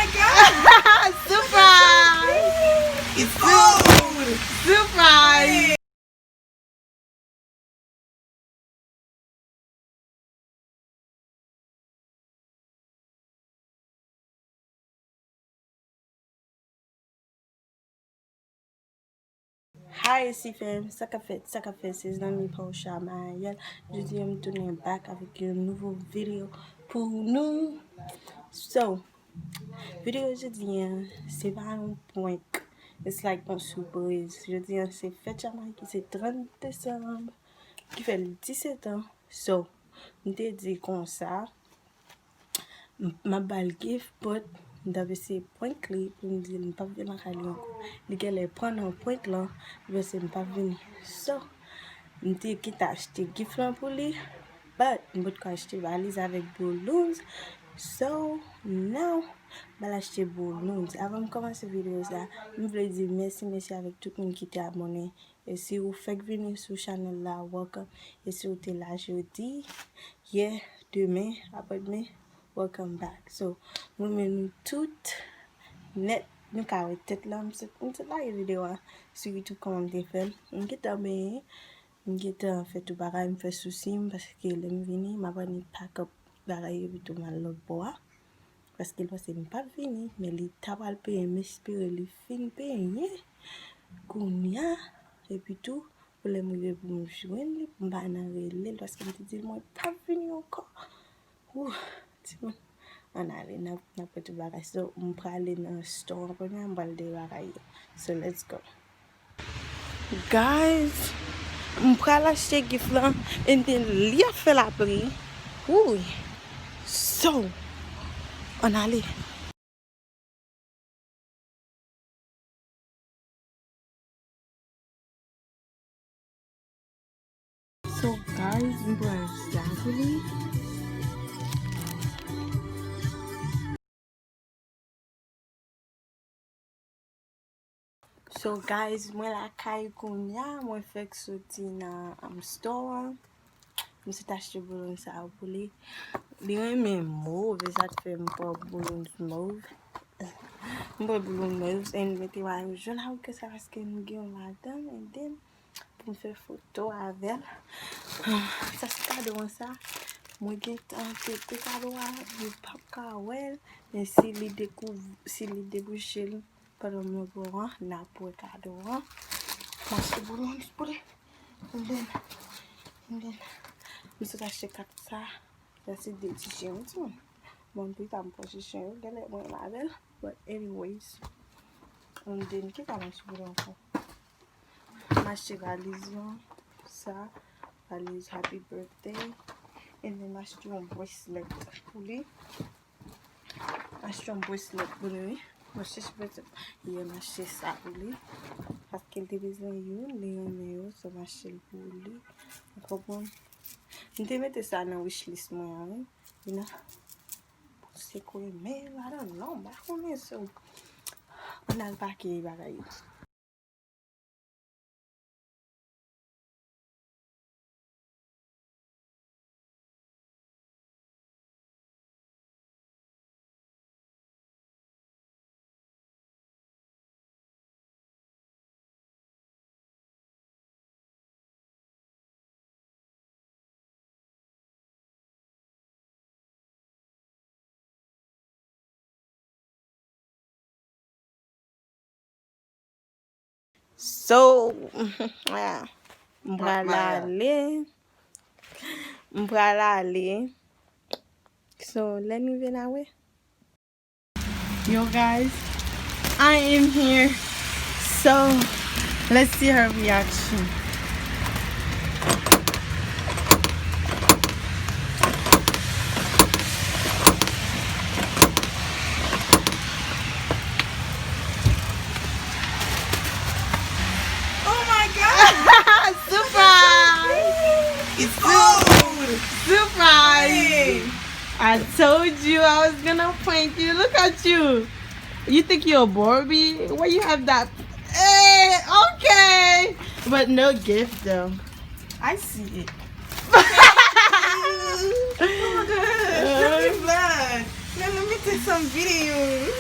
my god! Surprise! It's food! Surprise! Hi, c'est femme, ça qu'a fait, c'est l'ami pour Shama. Je dis, I'm tourner back avec une nouvelle vidéo pour nous. So, vidéo aujourd'hui, c'est pas un point. It's like une surprise. Je dis, c'est fête Shama qui c'est 30 décembre, qui fait 17 ans. So, je te dis comme ça. Ma bal gift but d'ave se point clé pour me dire pas venir à Cali encore. Les gars les prendre un point là, je sais pas venir. So, m'te qui t'a acheté gift là pour lui, but m'te ko acheté valise avec balloons. So, now bah acheter balloons. Avant de commencer vidéo ça, je voulais dire merci avec tout le monde qui t'a abonné. Et si vous faites venir sur channel là, welcome. Et si vous êtes là jeudi, yeah, demain, après-demain, welcome back. So, nous mettons tout net, nous carré tête là, on se la vidéo sur YouTube comment on fait. On fait tout pareil, me fait souci parce que l'aime venir, m'a pas ni pack up pareil et tout mal l'autre bois. Parce qu'il va pas venir, mais les tabal paye, m'espérer les fin payer. Kounya et puis tout pour les mouiller pour me joindre pour pas en relais parce que me dit moi pas venir encore. Ouh, on allait n'a pas tout bagage. So on peut aller dans le store pour nous aller des bagages. So let's go. Guys, on peut aller acheter gift là et then lui a fait la prix. Oui. So on allait. So guys, we were exactly. So guys, mwen la kay konya, mwen fek soti na store. Mwen se tache boulon sa pou li. Li yon men mauve, sa te fe mwen boulon mauve. Mwen boulon mauve, en mwen te wan yon joun hau ke sa paske mwen gen madam, en den pou mwen fe foto avel. Sa se kado an sa, mwen gen te kado an, yon pap ka wel, men si li debouche li. Para meu boa na porcadora. Mas que boulon por aí. And then. Você tá checando ça. Já se decidiu então. Bom, tá em posição. Dele é muito nada. But anyways. And then que tá mais boulon. Mas valise ça. Valise happy birthday. And then mas um bracelet pour lui. Mas um bracelet pour lui. Mas je m'achète ça pour lui parce qu'il a besoin de so m'achète pour lui. Vous comprenez? Je vais mettre ça dans wishlist moi, you know. C'est quoi mais I don't know, bah on est so on a le paquet bagaille. So, m'bralale. So, let me be away. Yo guys, I am here. So, let's see her reaction. Surprise! It's food! Surprise! I told you I was gonna prank you. Look at you. You think you're a Barbie? Why you have that? Hey, okay. But no gift though. I see it. Oh my gosh, let me take some videos.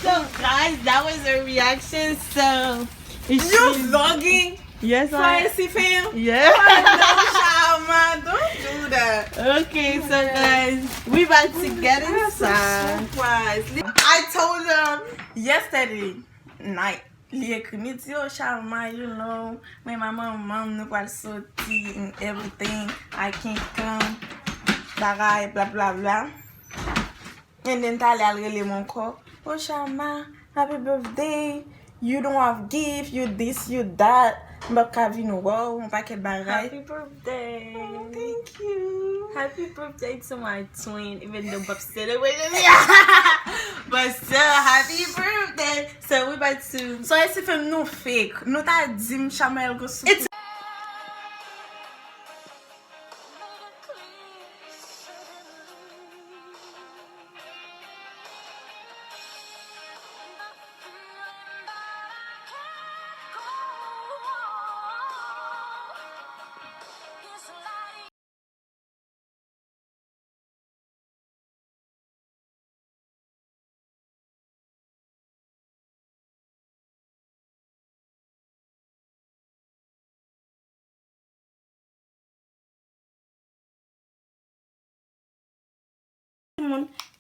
So guys, that was her reaction. So You vlogging? yes, I. Fancy fam? Yeah. No, Shama, don't do that. Okay, so guys, we about to get inside. Surprise. I told them yesterday night. Like, me too, Shama, you know, when my mom knew what so tea and everything, I can't come, bagay, blah, blah, blah. And then Tali really mon call, oh, Shama, happy birthday, you don't have gift, you this, you that, but Kavin, wow, un paquet bagay. Happy birthday! Oh, thank you. Happy birthday to my twin, even though Bob said it with me. But still, happy birthday! So we about to. So esse film no fake, no tá dim Shama el go It's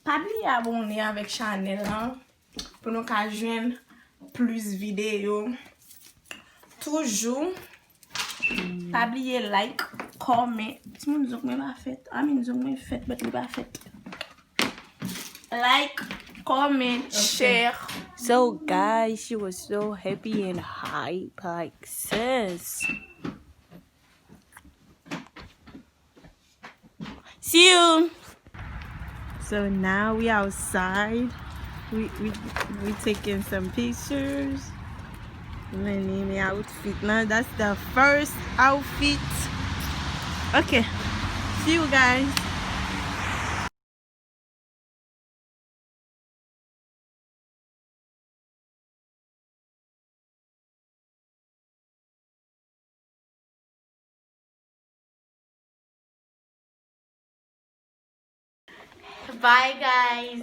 Pabli abonne avec Chanel hein, pour nous ka joindre plus vidéo. Toujours pas oublier like, comment. Si moun zok mwen pas fait, amin zok mwen fait, but li pas fait. Like, comment, share. so guys, she was so happy and hype, like sis. See you. So now we outside. We taking some pictures. My outfit now. That's the first outfit. Okay. See you guys. Bye guys.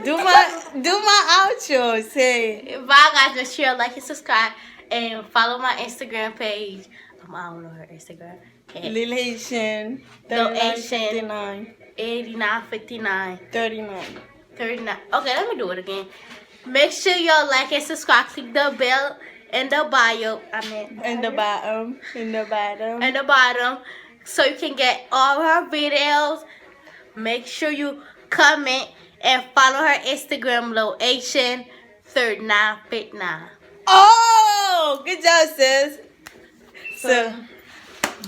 Do my outro. Say. Bye guys. Make sure you like and subscribe and follow my Instagram page. I don't know her Instagram. Lil Haitian. Lil Haitian. 39. 8959 39. 39. Okay, let me do it again. Make sure y'all like and subscribe. Click the bell in the bio. In the bottom. In the bottom. In the bottom, so you can get all her videos. Make sure you comment and follow her Instagram location 3959. Oh, good job, sis. So,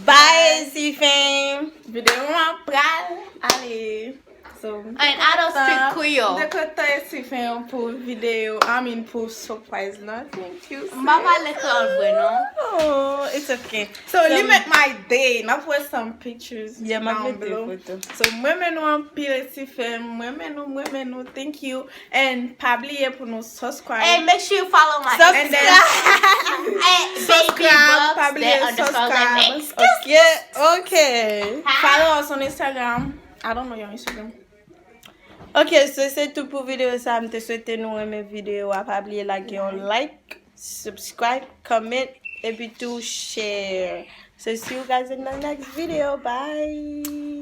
bye, NC fam. Vidéo en pral. Allez. So, And I don't speak Creole. de côté esse film pour vidéo, pour surprise là. Thank you. sis. Mama little bueno. Oh, it's okay. So, you make my day. Now put some pictures. Yeah, my down birthday below. photo. So, mwen nou pile si film. Mwen nou. Thank you. And pabliye pour nous subscribe. And make sure you follow my And then subscribe. pabliye subscribe. Yeah, okay. Follow us on Instagram. I don't know your Instagram. Ok, so c'est tout pour vidéo ça. Je te souhaite nous aimer vidéo. Pas oublier like, subscribe, comment, et puis tout share. So see you guys in the next video. Bye.